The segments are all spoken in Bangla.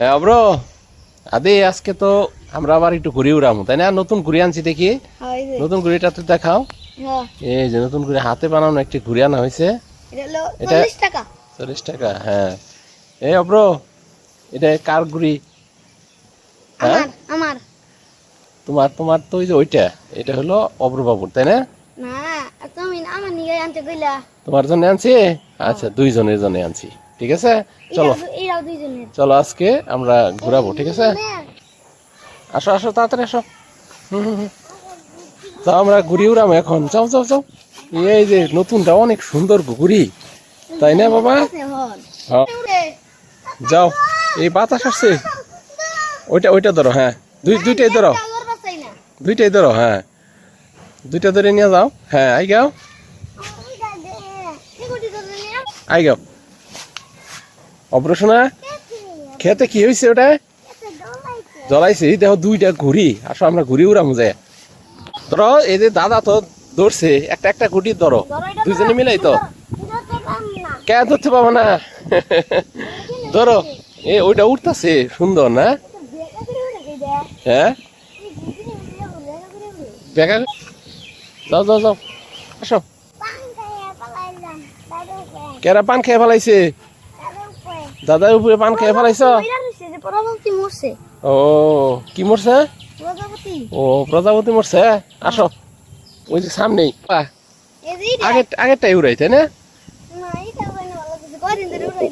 হ্যাঁ ব্রো, আদে আজকে তো আমরা আবার একটু ঘুরে উড়ামো, তাই না? নতুন ঘুরে আনছি, দেখি নতুন ঘুড়িটা তো দেখাও। এই যে নতুন ঘুড়ি হাতে বানানো একটি ঘুড়ি আনা হয়েছে। এটা 40 টাকা। হ্যাঁ এই ব্রো, এটা কার ঘুড়ি? হ্যাঁ আমার। তোমার তোমার তো ওই যে ওইটা, এটা হলো অব্রবাবুর, তাই না? না তুমি আমার নিয়ে আনতে কইলা। তোমার জন্য আনছি। আচ্ছা, দুইজনের জন্য আনছি, ঠিক আছে। চলো এরাও দুইজনের। চলো আজকে আমরা ঘুরাবো, ঠিক আছে। আসো আসো তাড়াতাড়ি আসো। যাও আমরা ঘুরি উড়াবো এখন, যাও যাও যাও। এই যে নতুনটা অনেক সুন্দর ঘুরি, তাই না বাবা? হ্যাঁ যাও, এই বাতাস আসছে। ওইটা ওইটা ধরো, হ্যাঁ দুইটাই ধরো, দুইটাই ধরো, হ্যাঁ দুইটা ধরে নিয়ে যাও। হ্যাঁ আই গাও, আই গাও। অপারেশনা খেতে কি হয়েছে? ওটা জ্বলাইছে। দেখো দুইটা ঘুরি, আসো আমরা ঘুরি উড়ামো যায়। ধরো এই যে দাদা তো ধরছে, একটা একটা ঘুটি ধরো, দুইজনে মিলাই তো। কে ধরতে পাবো না? ধরো, এ ওইটা উঠতেছে সুন্দর না? হ্যাঁ বেকা, যাও যাও যাও, আসো। কেরা পান খেয়ে ফেলাইছে? দাদার উপরে পান খেয়ে ফেলাইছ? ও কি মরছে? ও প্রজাপতি মরছে। আসো ওই যে সামনেই, আগেরটাই উড়াই, তাই না?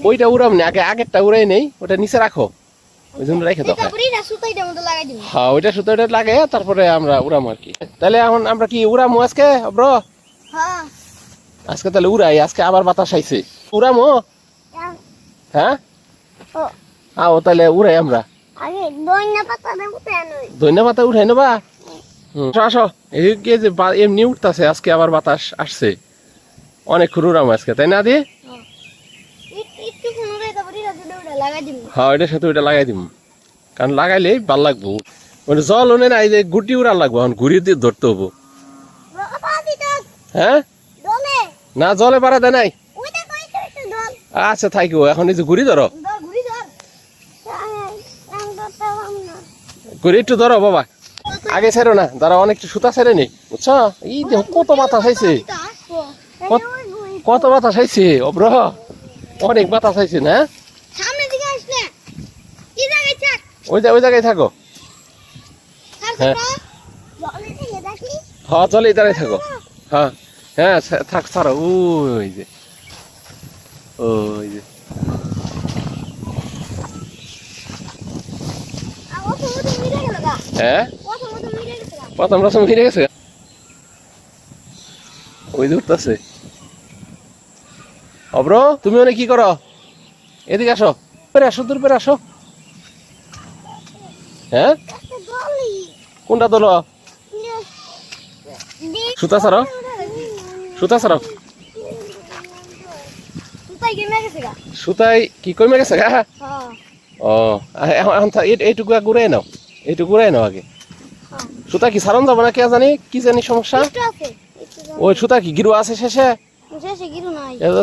ওইটা উড়াম না, আগেরটা উড়াই নেই, ওটা নিচে রাখো, ওই জন্য রেখে দাও। হ্যাঁ ওইটা সুতো লাগে, তারপরে আমরা উড়ামো আর কি। তাহলে এখন আমরা কি উড়ামো আজকে ব্রো? আজকে তাহলে উড়াই, আজকে আবার বাতাস আইছে, উড়ামো। হ্যাঁ আও তাহলে উড়াই আমরা। ধন্যা পাতা উঠাই নেবা। আসো, এই যে এমনি উঠতেছে, আজকে আবার বাতাস আসছে, অনেক উড়ামো আজকে, তাই না দি? হ্যাঁ এটার সাথে ওইটা লাগাই দিব, কারণ লাগাইলে ভাল লাগবো। মানে জল ওনে না, এই যে গুটি উড়া লাগবো, এখন ঘুরি দিয়ে ধরতে হবো। হ্যাঁ না জলে পারা দেয় নাই। আচ্ছা থাকবো, এখন এই যে ঘুরি ধরো, ঘুরি একটু ধরো বাবা, আগে ছেড়ো না, দাঁড়া অনেকটা সুতা ছেড়ে নি, বুঝছো? এই দেখো কত বাতাস হয়েছে, কত বাতাস হয়েছে অব্র, অনেক বাতাস হয়েছে না? ওই জায়গায় থাকো। হ্যাঁ হ্যাঁ চলে দাঁড়াই থাকো। হ্যাঁ হ্যাঁ থাক ছাড়ো, ওই যে ওই যে হ্যাঁ প্রথম মিলে গেছে, ওই যে উঠতেছে। অব্র তুমি অনেক কি করো? এদিকে আসো, আসো দূর পেরে আসো। হ্যাঁ কোনটা দল? সুতা ছাড়ো, সুতা ছাড়ো। সুতাই কি কমে গেছে গা? ও এখন এইটুকু ঘুরাই নাও, এইটুকু ঘুরাই নাও আগে। সুতা কি সারন যাবো না, কে জানি কি জানি সমস্যা। ওই সুতা কি গিরু আছে শেষে?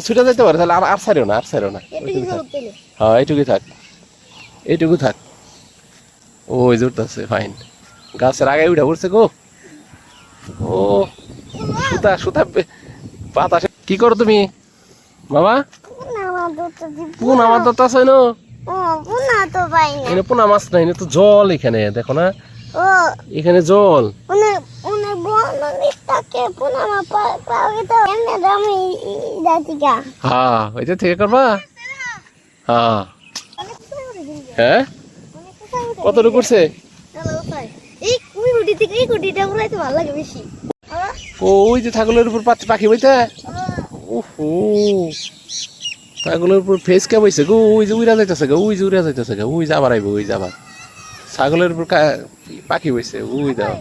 ছুটে যেতে পারে, তাহলে আর ছাড়ো না, আর ছাড়ো না। হ্যাঁ এইটুকুই থাক, এইটুকু থাক। ওই জোরতেছে ফাইন, গাছের আগে উঠে পড়ছে গো। ও সুতা সুতা বাতাসে কি করো তুমি বাবা? পুন আমার দত্ত আছে না, পোনা মাছ নাই, তো জল এখানে দেখো না, এখানে জল। হ্যাঁ ওইটা থেকে করবা। হ্যাঁ হ্যাঁ কতটুকু করছে? ওই যে ছাগলের উপর পাখি বইতে, ওহো ছাগলের উপর ফেস কে বইছে গো, ওই যে উড়া যাইতেছে গো, ওই যে উড়া যাইতেছে গো, ওই যাবার আইব, ওই যাবার ছাগলের উপর পাখি বইছে, ওই দাও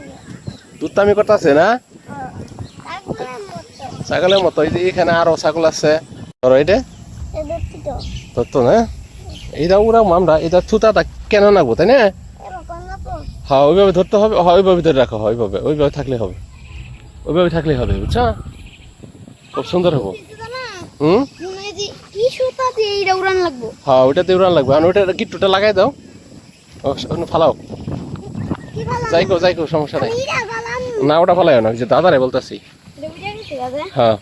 দুধতামি করতেছে না ছাগলের মতো। এই যে এখানে আরো ছাগল আছে, ধরো এটা ধরতো না, এইটা উড়াম আমরা। এটা থুতাটা কেন নাগবো, তাই না? হ্যাঁ ওইভাবে ধরতে হবে, হয় ওইভাবে ধরে রাখো, হয় ওইভাবে, ওইভাবে থাকলে হবে, ওইভাবে থাকলেই হবে, বুঝছো? খুব সুন্দর হবো। হ্যাঁ ওইটাতে উড়ান লাগবে, আর ওইটা গিট্টুটা লাগাই দাও, ফালাও কি ভালো যাইকো সমস্যা নাই ইরা ভালাম না ওটা ফালাইও না যে দাদারে বলতাছি এটা বুঝা গেছে গাবে হ্যাঁ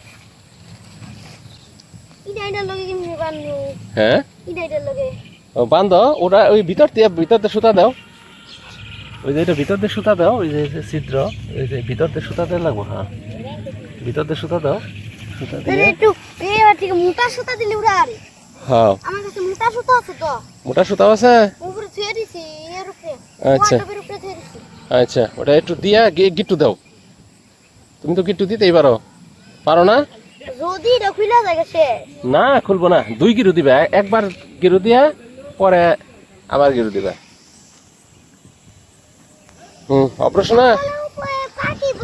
এটা লগে কেমনে বানু হ্যাঁ এটা লগে ও বান্ধ ওটা ওই ভিতর দিয়ে সুতা দাও ওই যে এটা ভিতর দিয়ে সুতা দাও ওই যে ছিদ্র ওই যে ভিতর দিয়ে সুতা দিয়ে লাগবো হ্যাঁ ভিতর দিয়ে সুতা দাও সুতা দিয়ে একটু এবার থেকে মোটা সুতা দিলি উড়া আরে হ্যাঁ আমার কাছে মোটা সুতা আছে তো মোটা সুতা আছে উপরে ছুঁয়ে দিছি এর উপরে আচ্ছা ওয়াটার উপরে ছুঁয়ে দিছি আচ্ছা ওটা একটু দিয়া গিট্টু দাও তুমি তো গিট্টু দিতেই পারো না যদি এটা খুলে যায় সে না খুলবো না 2 গিরু দিবা একবার গিরু দিয়া পরে আবার গিরু দিবা অপারেশন না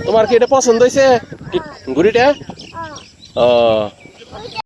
তোমার কি এটা পছন্দ হয়েছে ঘুড়িটা ও